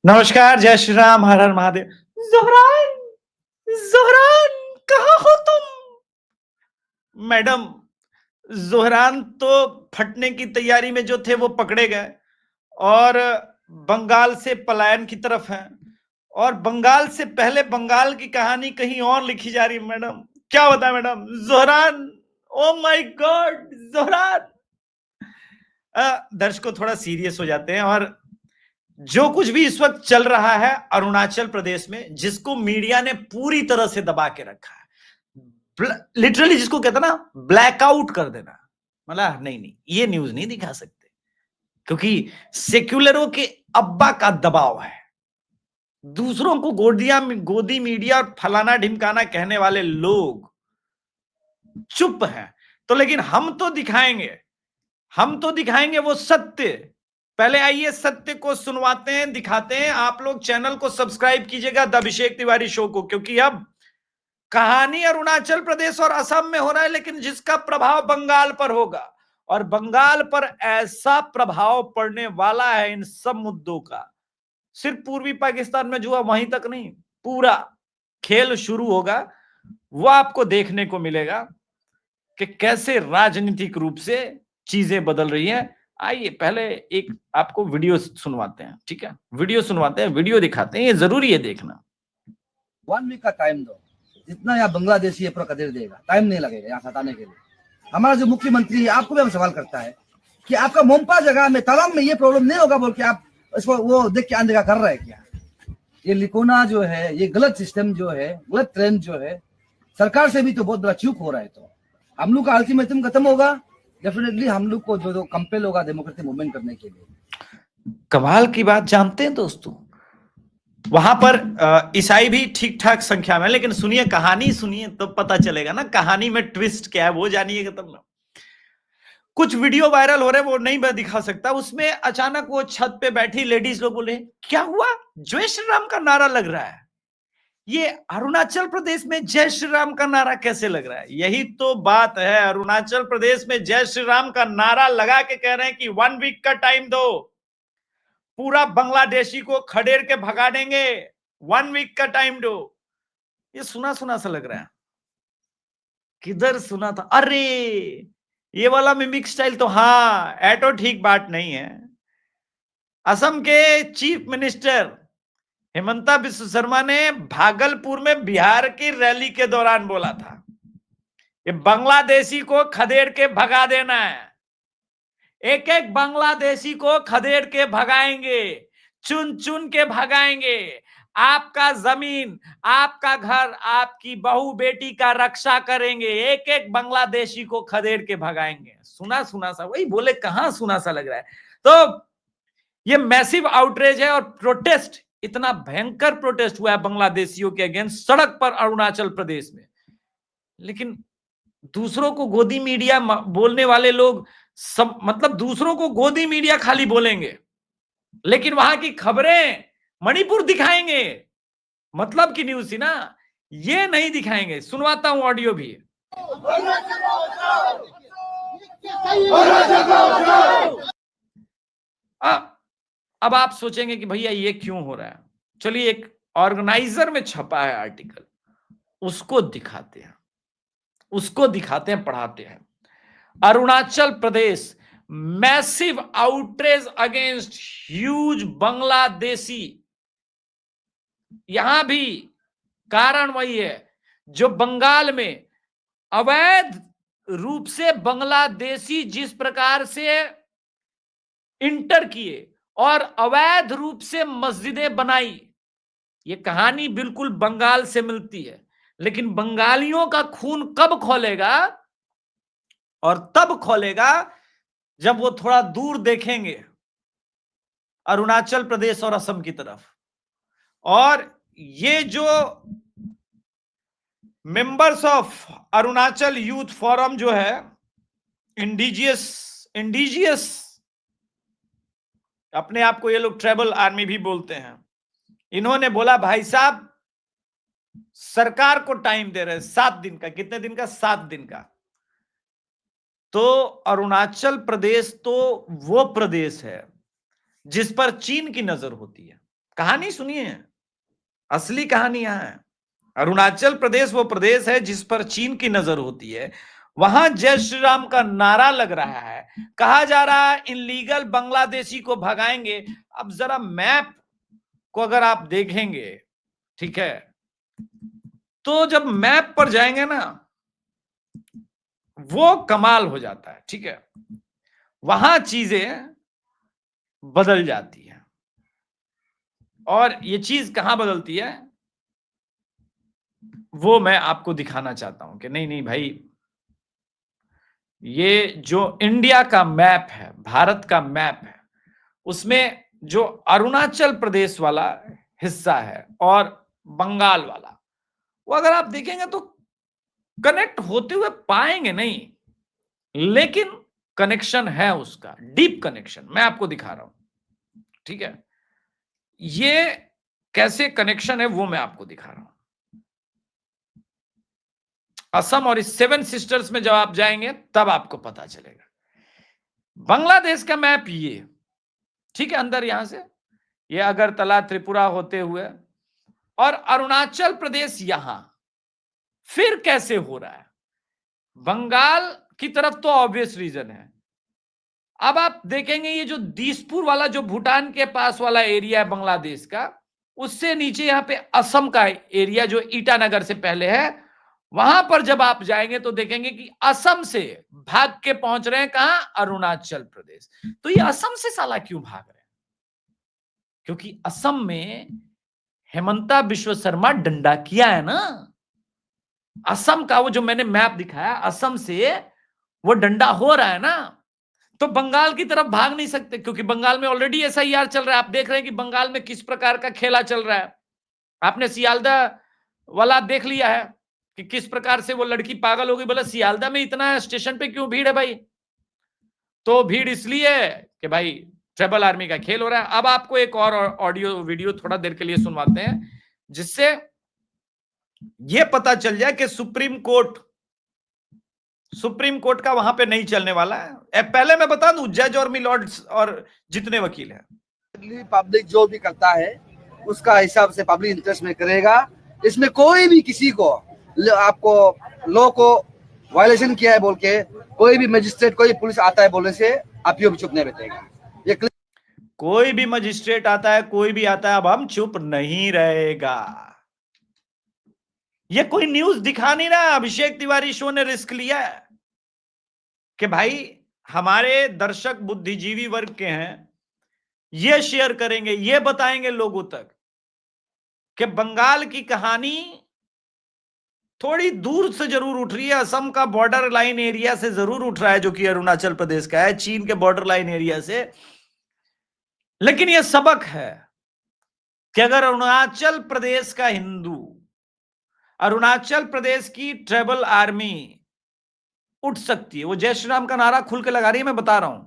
नमस्कार, जय श्री राम, हर हर महादेव। ज़ोहरान, ज़ोहरान, कहाँ हो तुम? मैडम, ज़ोहरान तो फटने की तैयारी में जो थे वो पकड़े गए और बंगाल से पलायन की तरफ हैं और बंगाल से पहले बंगाल की कहानी कहीं और लिखी जा रही है मैडम। क्या बताएं madam? Zohran, oh my God! Zohran. दर्शकों थोड़ा सीरियस हो जाते हैं और जो कुछ भी इस वक्त चल रहा है अरुणाचल प्रदेश में, जिसको मीडिया ने पूरी तरह से दबा के रखा है, लिटरली जिसको कहते हैं ना ब्लैकआउट कर देना, मतलब नहीं नहीं ये न्यूज नहीं दिखा सकते क्योंकि सेक्युलरों के अब्बा का दबाव है। दूसरों को गोदी मीडिया और फलाना ढिमकाना कहने वाले लोग चुप हैं। तो लेकिन हम तो दिखाएंगे वो सत्य। पहले आइए सत्य को सुनवाते हैं, दिखाते हैं। आप लोग चैनल को सब्सक्राइब कीजिएगा द अभिषेक तिवारी शो को, क्योंकि अब कहानी अरुणाचल प्रदेश और असम में हो रहा है, लेकिन जिसका प्रभाव बंगाल पर होगा और बंगाल पर ऐसा प्रभाव पड़ने वाला है इन सब मुद्दों का। सिर्फ पूर्वी पाकिस्तान में जो हुआ वहीं तक नहीं, पूरा खेल शुरू होगा। वो आपको देखने को मिलेगा कि कैसे राजनीतिक रूप से चीजें बदल रही हैं। आइए पहले एक आपको वीडियो सुनवाते हैं, ठीक है? वीडियो सुनवाते हैं, वीडियो दिखाते हैं, ये जरूरी है देखना। 1 वीक का टाइम दो, जितना यहाँ बांग्लादेशी है पूरा कदर देगा, टाइम नहीं लगेगा यहाँ हटाने के लिए। हमारा जो मुख्यमंत्री है आपको भी हम सवाल करता है कि आपका मोम्पा जगह में तवांग में ये प्रॉब्लम नहीं होगा बोल के आप इसको वो देख के अनदेखा कर रहे हैं क्या? ये लिकोना जो है, ये गलत सिस्टम जो है, गलत ट्रेंड जो है, सरकार से भी तो बहुत बड़ा चूक हो रहा है। तो हम लोग का अल्टीमेटम खत्म होगा, डेफिनेटली हम लोग को जो कंपेल होगा डेमोक्रेटिक मूवमेंट करने के लिए। कमाल की बात जानते हैं दोस्तों, वहां पर ईसाई भी ठीक ठाक संख्या में, लेकिन सुनिए कहानी, सुनिए तो पता चलेगा ना कहानी में ट्विस्ट क्या है, वो जानिएगा तब ना। कुछ वीडियो वायरल हो रहे हैं, वो नहीं मैं दिखा सकता। उसमें अचानक वो छत पे बैठी लेडीज लोग बोले क्या हुआ, जय श्री राम का नारा लग रहा है। ये अरुणाचल प्रदेश में जय श्री राम का नारा कैसे लग रहा है? यही तो बात है, अरुणाचल प्रदेश में जय श्री राम का नारा लगा के कह रहे हैं कि 1 वीक का टाइम दो, पूरा बांग्लादेशी को खदेड़ के भगा देंगे, 1 वीक का टाइम दो। ये सुना सुना सा लग रहा है। किधर सुना था? अरे ये वाला मिमिक स्टाइल तो हाँ, एटो ठीक बात नहीं है। असम के चीफ मिनिस्टर हेमंता बिस्व शर्मा ने भागलपुर में बिहार की रैली के दौरान बोला था कि बांग्लादेशी को खदेड़ के भगा देना है, एक एक बांग्लादेशी को खदेड़ के भगाएंगे, चुन चुन के भगाएंगे। आपका जमीन, आपका घर, आपकी बहू बेटी का रक्षा करेंगे, एक एक बांग्लादेशी को खदेड़ के भगाएंगे। सुना सुना सा, वही बोले कहां सुना सा लग रहा है। तो ये मैसिव आउटरीच है और प्रोटेस्ट, इतना भयंकर प्रोटेस्ट हुआ है बांग्लादेशियों के अगेंस्ट सड़क पर अरुणाचल प्रदेश में। लेकिन दूसरों को गोदी मीडिया बोलने वाले लोग सब, मतलब दूसरों को गोदी मीडिया खाली बोलेंगे, लेकिन वहां की खबरें मणिपुर दिखाएंगे। मतलब की न्यूज थी ना, ये नहीं दिखाएंगे। सुनवाता हूं ऑडियो भी। अब आप सोचेंगे कि भैया ये क्यों हो रहा है। चलिए एक ऑर्गेनाइजर में छपा है आर्टिकल, उसको दिखाते हैं, पढ़ाते हैं। Arunachal Pradesh massive outreach against huge Bangladeshi. यहां भी कारण वही है, जो बंगाल में अवैध रूप से बांग्लादेशी जिस प्रकार से इंटर किए और अवैध रूप से मस्जिदें बनाई। ये कहानी बिल्कुल बंगाल से मिलती है, लेकिन बंगालियों का खून कब खौलेगा? और तब खोलेगा जब वो थोड़ा दूर देखेंगे अरुणाचल प्रदेश और असम की तरफ। और ये जो members of Arunachal youth forum जो है, इंडिजियस अपने आप को ये लोग ट्राइबल आर्मी भी बोलते हैं, इन्होंने बोला भाई साहब सरकार को टाइम दे रहे हैं 7 दिन का। कितने दिन का? 7 दिन का। तो अरुणाचल प्रदेश तो वो प्रदेश है जिस पर चीन की नजर होती है, कहानी सुनिए, असली कहानी यहां है। अरुणाचल प्रदेश वो प्रदेश है जिस पर चीन की नजर होती है। वहां जय श्री राम का नारा लग रहा है, कहा जा रहा है इनलीगल बांग्लादेशी को भगाएंगे। अब जरा मैप को अगर आप देखेंगे, ठीक है, तो जब मैप पर जाएंगे ना, वो कमाल हो जाता है, ठीक है, वहां चीजें बदल जाती है। और ये चीज कहां बदलती है वो मैं आपको दिखाना चाहता हूं कि नहीं नहीं भाई, ये जो इंडिया का मैप है, भारत का मैप है, उसमें जो अरुणाचल प्रदेश वाला हिस्सा है और बंगाल वाला, वो अगर आप देखेंगे तो कनेक्ट होते हुए पाएंगे नहीं, लेकिन कनेक्शन है, उसका डीप कनेक्शन मैं आपको दिखा रहा हूं, ठीक है। ये कैसे कनेक्शन है वो मैं आपको दिखा रहा हूं। असम और इस 7 सिस्टर्स में जब आप जाएंगे तब आपको पता चलेगा। बांग्लादेश का मैप ये, ठीक है, अंदर यहां से ये अगरतला त्रिपुरा होते हुए और अरुणाचल प्रदेश यहां, फिर कैसे हो रहा है बंगाल की तरफ, तो ऑब्वियस रीजन है। अब आप देखेंगे ये जो दिसपुर वाला, जो भूटान के पास वाला एरिया है बांग्लादेश का, उससे नीचे यहां पे असम का एरिया जो ईटानगर से पहले है, वहां पर जब आप जाएंगे तो देखेंगे कि असम से भाग के पहुंच रहे हैं कहां, अरुणाचल प्रदेश। तो ये असम से साला क्यों भाग रहे हैं? क्योंकि असम में हेमंता बिश्व शर्मा डंडा किया है ना। असम का वो जो मैंने मैप दिखाया, असम से वो डंडा हो रहा है ना, तो बंगाल की तरफ भाग नहीं सकते, क्योंकि बंगाल में ऑलरेडी एसआईआर चल रहा है। आप देख रहे हैं कि बंगाल में किस प्रकार का खेला चल रहा है। आपने सियालदा वाला देख लिया है कि किस प्रकार से वो लड़की पागल हो गई, बोला सियालदा में इतना स्टेशन पे क्यों भीड़ है भाई? तो भीड़ इसलिए है कि भाई ट्रिपल आर्मी का खेल हो रहा है। अब आपको एक और ऑडियो वीडियो थोड़ा देर के लिए सुनवाते हैं, जिससे यह पता चल जाए कि सुप्रीम कोर्ट का वहां पे नहीं चलने वाला है। पहले मैं बता दूं, जज और मिलॉर्ड्स और जितने वकील हैं, पब्लिक जो भी करता है उसका हिसाब से पब्लिक इंटरेस्ट में करेगा। इसमें कोई भी किसी को आपको लॉ को वायलेशन किया है बोल के कोई भी मजिस्ट्रेट, कोई पुलिस आता है बोलने से आप भी चुप नहीं बैठेगा। ये कोई भी मजिस्ट्रेट आता है, कोई भी आता है, अब हम चुप नहीं रहेगा। ये कोई न्यूज दिखा नहीं रहा। अभिषेक तिवारी शो ने रिस्क लिया है कि भाई हमारे दर्शक बुद्धिजीवी वर्ग के हैं, ये शेयर करेंगे, ये बताएंगे लोगों तक कि बंगाल की कहानी थोड़ी दूर से जरूर उठ रही है, असम का बॉर्डर लाइन एरिया से जरूर उठ रहा है, जो कि अरुणाचल प्रदेश का है, चीन के बॉर्डर लाइन एरिया से। लेकिन यह सबक है कि अगर अरुणाचल प्रदेश का हिंदू, अरुणाचल प्रदेश की ट्राइबल आर्मी उठ सकती है। वो जय श्री राम का नारा खुल के लगा रही है, मैं बता रहा हूं।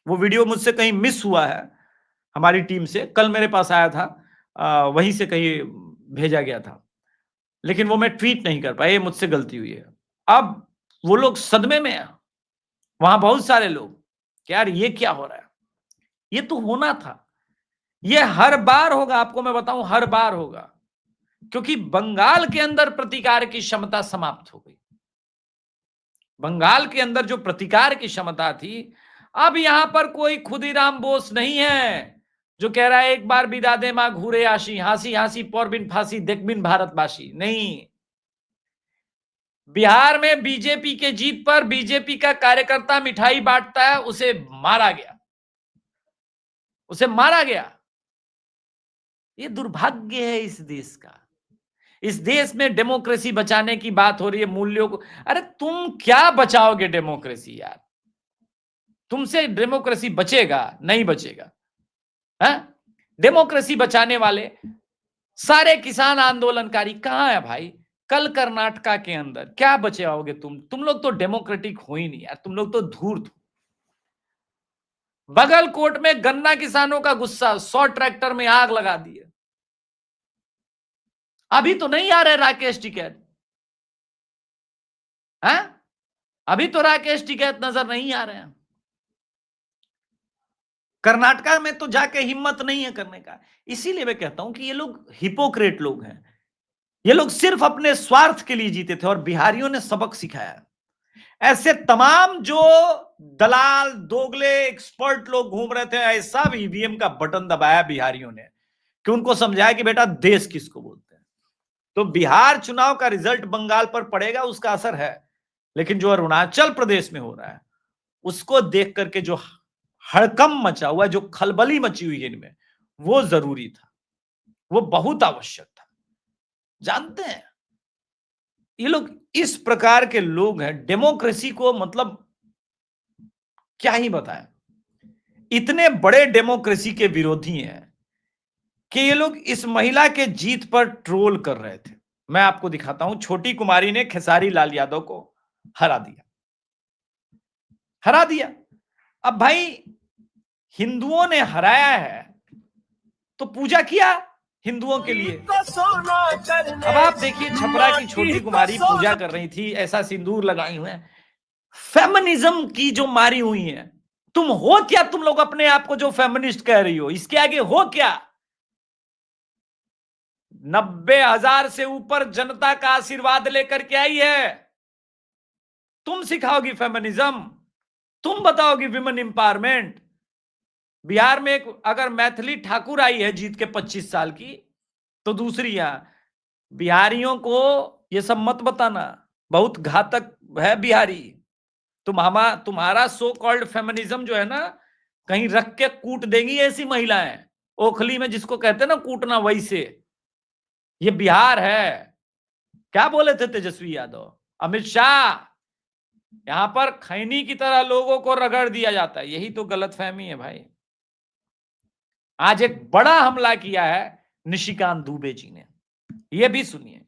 वो वीडियो मुझसे कहीं मिस हुआ है, हमारी टीम से कल मेरे पास आया था, वहीं से कहीं भेजा गया था, लेकिन वो मैं ट्वीट नहीं कर पाया, ये मुझसे गलती हुई है। अब वो लोग सदमे में है, वहां बहुत सारे लोग कि यार ये क्या हो रहा है, ये तो होना था, ये हर बार होगा, आपको मैं बताऊं, हर बार होगा, क्योंकि बंगाल के अंदर प्रतिकार की क्षमता समाप्त हो गई। बंगाल के अंदर जो प्रतिकार की क्षमता थी, अब यहां पर कोई खुदीराम बोस नहीं है जो कह रहा है एक बार बिदा दे मां घूरे आशी, हासी हासी पौर बिन फांसी देख बिन भारतवासी। नहीं, बिहार में बीजेपी के जीत पर बीजेपी का कार्यकर्ता मिठाई बांटता है, उसे मारा गया, उसे मारा गया। ये दुर्भाग्य है इस देश का। इस देश में डेमोक्रेसी बचाने की बात हो रही है, मूल्यों को। अरे तुम क्या बचाओगे डेमोक्रेसी यार? तुमसे डेमोक्रेसी बचेगा? नहीं बचेगा। है? डेमोक्रेसी बचाने वाले सारे किसान आंदोलनकारी कहां है भाई? कल कर्नाटका के अंदर क्या बचाओगे तुम लोग तो डेमोक्रेटिक हो ही नहीं यार, तुम लोग तो धूर्त हो। बगलकोट में गन्ना किसानों का गुस्सा, 100 ट्रैक्टर में आग लगा दी है। अभी तो नहीं आ रहे राकेश टिकैत, हैं? अभी तो राकेश टिकैत नजर नहीं आ रहे हैं। कर्नाटका में तो जाके हिम्मत नहीं है करने का। इसीलिए मैं कहता हूं कि ये लोग हिपोक्रेट लोग हैं, ये लोग सिर्फ अपने स्वार्थ के लिए जीते थे और बिहारियों ने सबक सिखाया। ऐसे तमाम जो दलाल दोगले एक्सपर्ट लोग घूम रहे थे, ऐसा भी ईवीएम का बटन दबाया बिहारियों ने कि उनको समझाया कि बेटा देश किसको बोलते हैं। तो बिहार चुनाव का रिजल्ट बंगाल पर पड़ेगा, उसका असर है, लेकिन जो अरुणाचल प्रदेश में हो रहा है उसको देख करके जो हड़कंप मचा हुआ, जो खलबली मची हुई है इनमें, वो जरूरी था, वो बहुत आवश्यक था। जानते हैं ये लोग इस प्रकार के लोग हैं, डेमोक्रेसी को मतलब क्या ही बताएं, इतने बड़े डेमोक्रेसी के विरोधी हैं कि ये लोग इस महिला के जीत पर ट्रोल कर रहे थे। मैं आपको दिखाता हूं, छोटी कुमारी ने खेसारी लाल यादव को हरा दिया, हरा दिया। अब भाई हिंदुओं ने हराया है तो पूजा किया हिंदुओं के लिए। अब आप देखिए, छपरा की छोटी कुमारी पूजा कर रही थी, ऐसा सिंदूर लगाई हुए हैं, फेमिनिज्म की जो मारी हुई है। तुम हो क्या, तुम लोग अपने आप को जो फेमिनिस्ट कह रही हो, इसके आगे हो क्या? 90,000 से ऊपर जनता का आशीर्वाद लेकर के आई है। तुम सिखाओगी फेमिनिज्म, तुम बताओगी विमेन एम्पावरमेंट। बिहार में एक अगर मैथिली ठाकुर आई है जीत के 25 साल की, तो दूसरी यहां बिहारियों को ये सब मत बताना, बहुत घातक है बिहारी। तुम्हारा सो कॉल्ड फेमिनिज्म जो है ना, कहीं रख के कूट देंगी ऐसी महिलाएं, ओखली में जिसको कहते हैं ना कूटना, वैसे ये बिहार है। क्या बोले थे तेजस्वी यादव, अमित शाह, यहां पर खैनी की तरह लोगों को रगड़ दिया जाता है, यही तो गलतफहमी है भाई। आज एक बड़ा हमला किया है निशिकांत दुबे जी ने, यह भी सुनिए।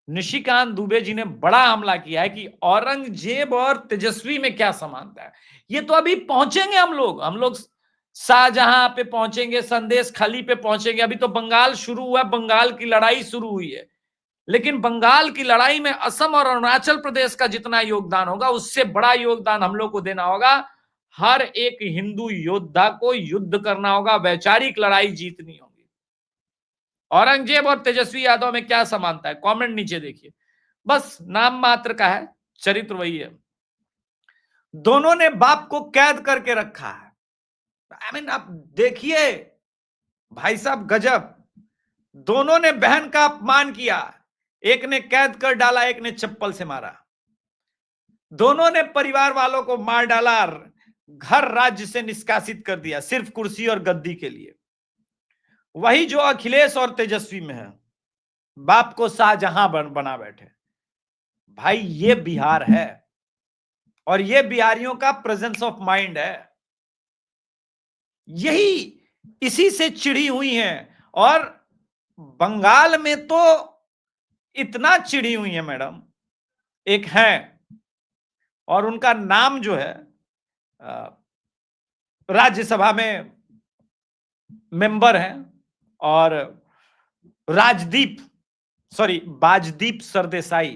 निशिकांत दुबे जी ने बड़ा हमला किया है कि औरंगजेब और तेजस्वी में क्या समानता है। ये तो अभी पहुंचेंगे हम लोग शाहजहां पे पहुंचेंगे, संदेश खाली पे पहुंचेंगे। अभी तो बंगाल शुरू हुआ, बंगाल की लड़ाई शुरू हुई है, लेकिन बंगाल की लड़ाई में असम और अरुणाचल प्रदेश का जितना योगदान होगा, उससे बड़ा योगदान हम लोग को देना होगा। हर एक हिंदू योद्धा को युद्ध करना होगा, वैचारिक लड़ाई जीतनी होगी। औरंगजेब और तेजस्वी यादव में क्या समानता है, कमेंट नीचे देखिए। बस नाम मात्र का है, चरित्र वही है। दोनों ने बाप को कैद करके रखा है। आई मीन आप देखिए भाई साहब, गजब। दोनों ने बहन का अपमान किया, एक ने कैद कर डाला, एक ने चप्पल से मारा। दोनों ने परिवार वालों को मार डाला, घर राज्य से निष्कासित कर दिया, सिर्फ कुर्सी और गद्दी के लिए। वही जो अखिलेश और तेजस्वी में है, बाप को शाहजहां बना बैठे। भाई ये बिहार है, और ये बिहारियों का प्रेजेंस ऑफ माइंड है, यही इसी से चिढ़ी हुई हैं। और बंगाल में तो इतना चिढ़ी हुई है मैडम, एक है और उनका नाम जो है राज्यसभा में मेंबर हैं, और बाजदीप सरदेसाई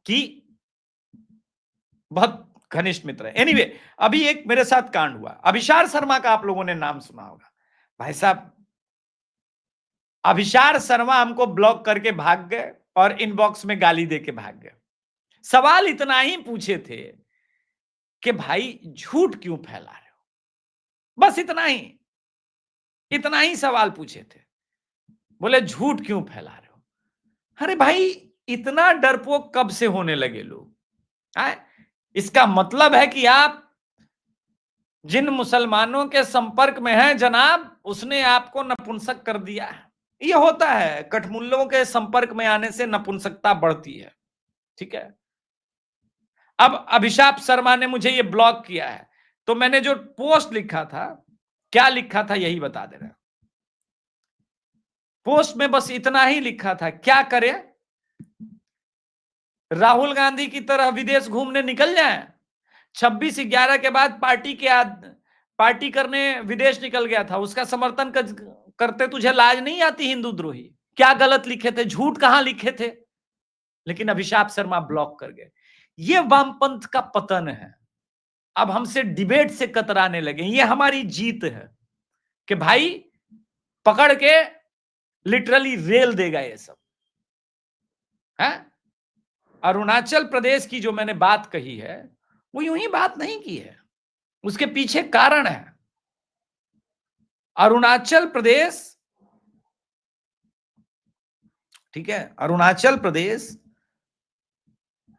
की बहुत घनिष्ठ मित्र है। एनीवे, अभी एक मेरे साथ कांड हुआ, अभिसार शर्मा का आप लोगों ने नाम सुना होगा। भाई साहब, अभिसार शर्मा हमको ब्लॉक करके भाग गए और इनबॉक्स में गाली देके भाग गए। सवाल इतना ही पूछे थे कि भाई झूठ क्यों फैला रहे हो, बस इतना ही सवाल पूछे थे। बोले झूठ क्यों फैला रहे हो। अरे भाई, इतना डरपोक कब से होने लगे लोग? इसका मतलब है कि आप जिन मुसलमानों के संपर्क में हैं जनाब, उसने आपको नपुंसक कर दिया है। ये होता है, कठमुल्लों के संपर्क में आने से नपुंसकता बढ़ती है, ठीक है। अब अभिशाप शर्मा ने मुझे ये ब्लॉक किया है, तो मैंने जो पोस्ट लिखा था, क्या लिखा था यही बता दे रहा। पोस्ट में बस इतना ही लिखा था, क्या करे, राहुल गांधी की तरह विदेश घूमने निकल जाए। 26/11 के बाद पार्टी करने विदेश निकल गया था, उसका समर्थन करते तुझे लाज नहीं आती हिंदू द्रोही? क्या गलत लिखे थे, झूठ कहां लिखे थे? लेकिन अभिशाप शर्मा ब्लॉक कर गए। ये वामपंथ का पतन है। अब हमसे डिबेट से कतराने लगे। ये हमारी जीत है कि भाई पकड़ के लिटरली रेल देगा ये सब है। अरुणाचल प्रदेश की जो मैंने बात कही है वो यूं ही बात नहीं की है, उसके पीछे कारण है। अरुणाचल प्रदेश, ठीक है, अरुणाचल प्रदेश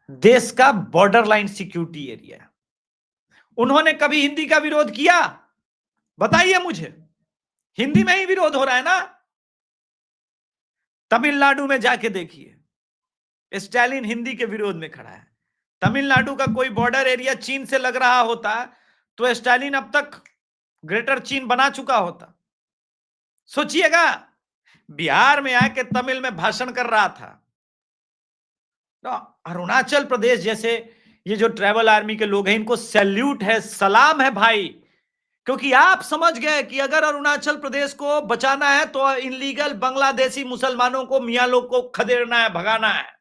देश का बॉर्डर लाइन सिक्योरिटी एरिया है। उन्होंने कभी हिंदी का विरोध किया? बताइए मुझे। हिंदी में ही विरोध हो रहा है ना। तमिलनाडु में जाके देखिए, स्टालिन हिंदी के विरोध में खड़ा है। तमिलनाडु का कोई बॉर्डर एरिया चीन से लग रहा होता तो स्टालिन अब तक ग्रेटर चीन बना चुका होता। सोचिएगा, बिहार में आके तमिल में भाषण कर रहा था। तो अरुणाचल प्रदेश जैसे ये जो ट्राइबल आर्मी के लोग हैं, इनको सैल्यूट है, सलाम है भाई, क्योंकि आप समझ गए कि अगर अरुणाचल प्रदेश को बचाना है तो इनलीगल बांग्लादेशी मुसलमानों को, मियां लोग को खदेड़ना है, भगाना है।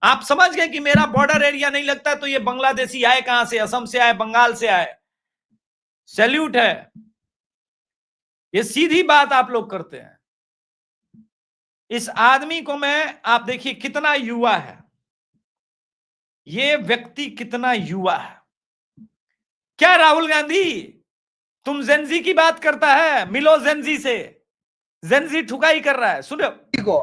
आप समझ गए कि मेरा बॉर्डर एरिया नहीं लगता तो ये बांग्लादेशी आए कहां से, असम से आए, बंगाल से आए। सैल्यूट है। ये सीधी बात आप लोग करते हैं। इस आदमी को मैं, आप देखिए कितना युवा है ये व्यक्ति, कितना युवा है। क्या राहुल गांधी तुम जेनजी की बात करता है? मिलो जेनजी से। जेनजी ठुकाई कर रहा है। सुनो को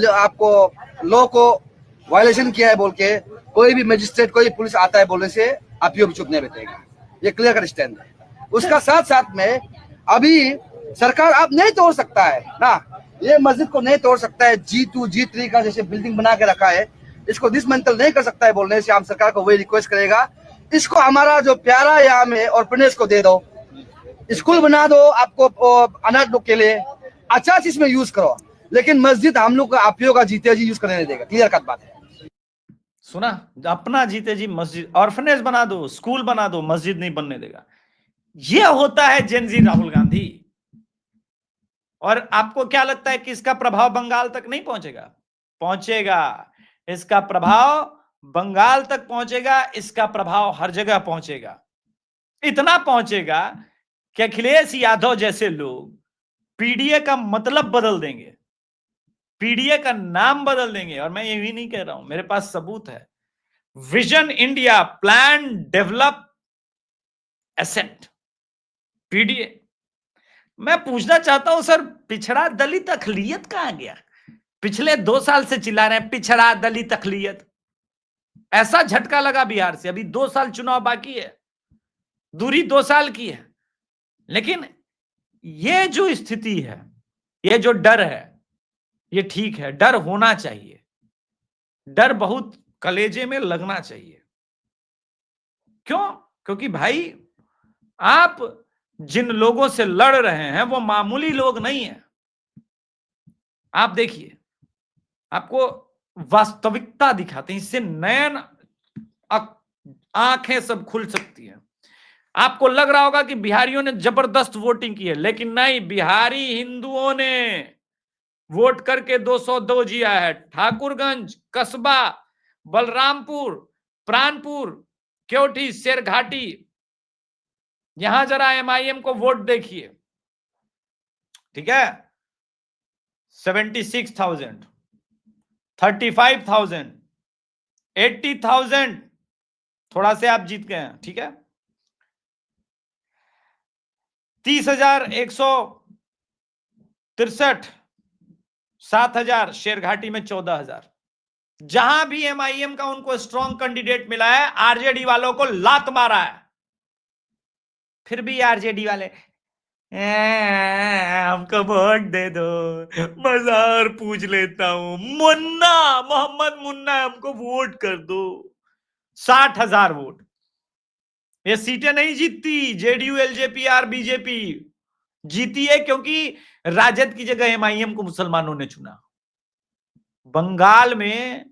आपको लॉ को वायलेशन किया है बोल के कोई भी मजिस्ट्रेट, कोई पुलिस आता है बोलने से आप भी चुप नहीं बैठेगा। ये क्लियर कर स्टैंड है। उसका साथ साथ में अभी सरकार आप नहीं तोड़ सकता है ना, ये मस्जिद को नहीं तोड़ सकता है। G2 G3 का जैसे बिल्डिंग बना के रखा है, इसको डिसमेंटल नहीं कर सकता है बोलने से हम सरकार को वही रिक्वेस्ट करेगा, इसको हमारा जो प्यारा यहाँ में ऑर्फनेज को दे दो, स्कूल बना दो आपको अनाथ लोग के लिए, अच्छा चीज में यूज करो, लेकिन मस्जिद हम लोग आप का जीते जी यूज करने नहीं देगा। क्लियर कट बात है। सुना, अपना जीते जी मस्जिद, ऑर्फनेज बना दो, स्कूल बना दो, मस्जिद नहीं बनने देगा। यह होता है जेनजी राहुल गांधी। और आपको क्या लगता है कि इसका प्रभाव बंगाल तक नहीं पहुंचेगा? पहुंचेगा। इसका प्रभाव बंगाल तक पहुंचेगा, इसका प्रभाव हर जगह पहुंचेगा। इतना पहुंचेगा कि अखिलेश यादव जैसे लोग पीडीए का मतलब बदल देंगे, पीडीए का नाम बदल देंगे। और मैं ये भी नहीं कह रहा हूं, मेरे पास सबूत है। Vision India, plan develop asset, PDA. मैं पूछना चाहता हूं सर, पिछड़ा दलित अकलियत कहां गया? पिछले 2 साल से चिल्ला रहे हैं पिछड़ा दलित अकलियत। ऐसा झटका लगा बिहार से। अभी 2 साल चुनाव बाकी है, दूरी 2 साल की है, लेकिन ये जो स्थिति है, ये जो डर है, ये ठीक है। डर होना चाहिए, डर बहुत कलेजे में लगना चाहिए। क्यों? क्योंकि भाई आप जिन लोगों से लड़ रहे हैं वो मामूली लोग नहीं है। आप देखिए, आपको वास्तविकता दिखाते हैं, इससे नयन आंखें सब खुल सकती हैं। आपको लग रहा होगा कि बिहारियों ने जबरदस्त वोटिंग की है, लेकिन नहीं, बिहारी हिंदुओं ने वोट करके 202 जिया है। ठाकुरगंज, कस्बा, बलरामपुर, प्राणपुर, क्योटी, शेरघाटी, यहां जरा एमआईएम को वोट देखिए, ठीक है। 76,000, 35,000, 80,000, थोड़ा से आप जीत गए हैं, ठीक है। 30,163, 7,000, शेरघाटी में 14,000। जहां भी एमआईएम का उनको स्ट्रॉन्ग कैंडिडेट मिला है, आरजेडी वालों को लात मारा है। फिर भी आरजेडी वाले हमको वोट दे दो, मजार पूछ लेता हूं, मुन्ना, मोहम्मद मुन्ना, हमको वोट कर दो। 60,000 वोट। ये सीटें नहीं जीतती जेडीयू, एलजेपी, बीजेपी जीती है क्योंकि राजद की जगह एमआईएम को मुसलमानों ने चुना। बंगाल में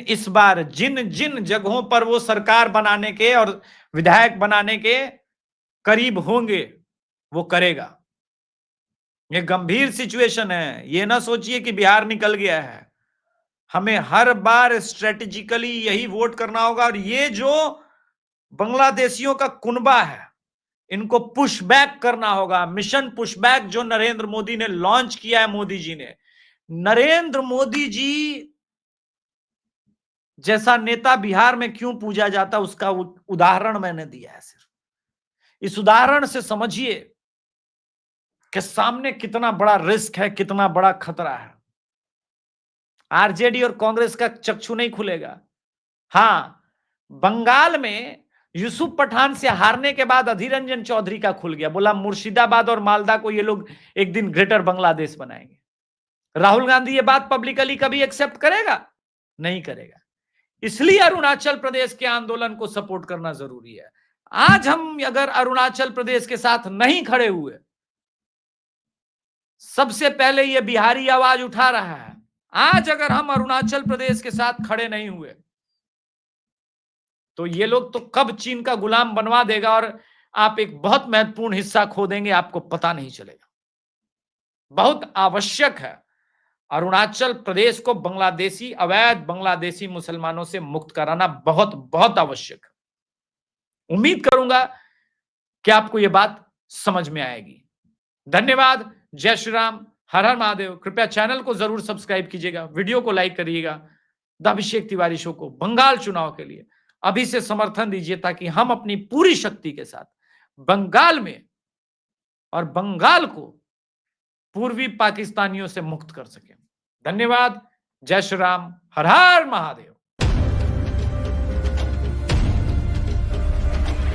इस बार जिन जिन जगहों पर वो सरकार बनाने के और विधायक बनाने के करीब होंगे, वो करेगा। ये गंभीर सिचुएशन है। ये ना सोचिए कि बिहार निकल गया है। हमें हर बार स्ट्रेटेजिकली यही वोट करना होगा। और ये जो बांग्लादेशियों का कुनबा है, इनको पुशबैक करना होगा। मिशन पुशबैक जो नरेंद्र मोदी ने लॉन्च किया है, मोदी जी ने, नरेंद्र मोदी जी जैसा नेता बिहार में क्यों पूजा जाता, उसका उदाहरण मैंने दिया है। सिर्फ इस उदाहरण से समझिए कि सामने कितना बड़ा रिस्क है, कितना बड़ा खतरा है। आरजेडी और कांग्रेस का चक्षु नहीं खुलेगा। हां, बंगाल में यूसुफ पठान से हारने के बाद अधीर रंजन चौधरी का खुल गया, बोला मुर्शिदाबाद और मालदा को ये लोग एक दिन ग्रेटर बांग्लादेश बनाएंगे। राहुल गांधी ये बात पब्लिकली कभी एक्सेप्ट करेगा? नहीं करेगा। इसलिए अरुणाचल प्रदेश के आंदोलन को सपोर्ट करना जरूरी है। आज हम अगर अरुणाचल प्रदेश के साथ नहीं खड़े हुए, सबसे पहले ये बिहारी आवाज उठा रहा है, आज अगर हम अरुणाचल प्रदेश के साथ खड़े नहीं हुए तो ये लोग तो कब चीन का गुलाम बनवा देगा और आप एक बहुत महत्वपूर्ण हिस्सा खो देंगे, आपको पता नहीं चलेगा। बहुत आवश्यक है अरुणाचल प्रदेश को बांग्लादेशी, अवैध बांग्लादेशी मुसलमानों से मुक्त कराना, बहुत बहुत आवश्यक है। उम्मीद करूंगा कि आपको यह बात समझ में आएगी। धन्यवाद। जय श्री राम, हर हर महादेव। कृपया चैनल को जरूर सब्सक्राइब कीजिएगा, वीडियो को लाइक करिएगा। द अभिषेक तिवारी शो को बंगाल चुनाव के लिए अभी से समर्थन दीजिए, ताकि हम अपनी पूरी शक्ति के साथ बंगाल में और बंगाल को पूर्वी पाकिस्तानियों से मुक्त कर सकें। धन्यवाद। जय श्री राम, हर हर महादेव।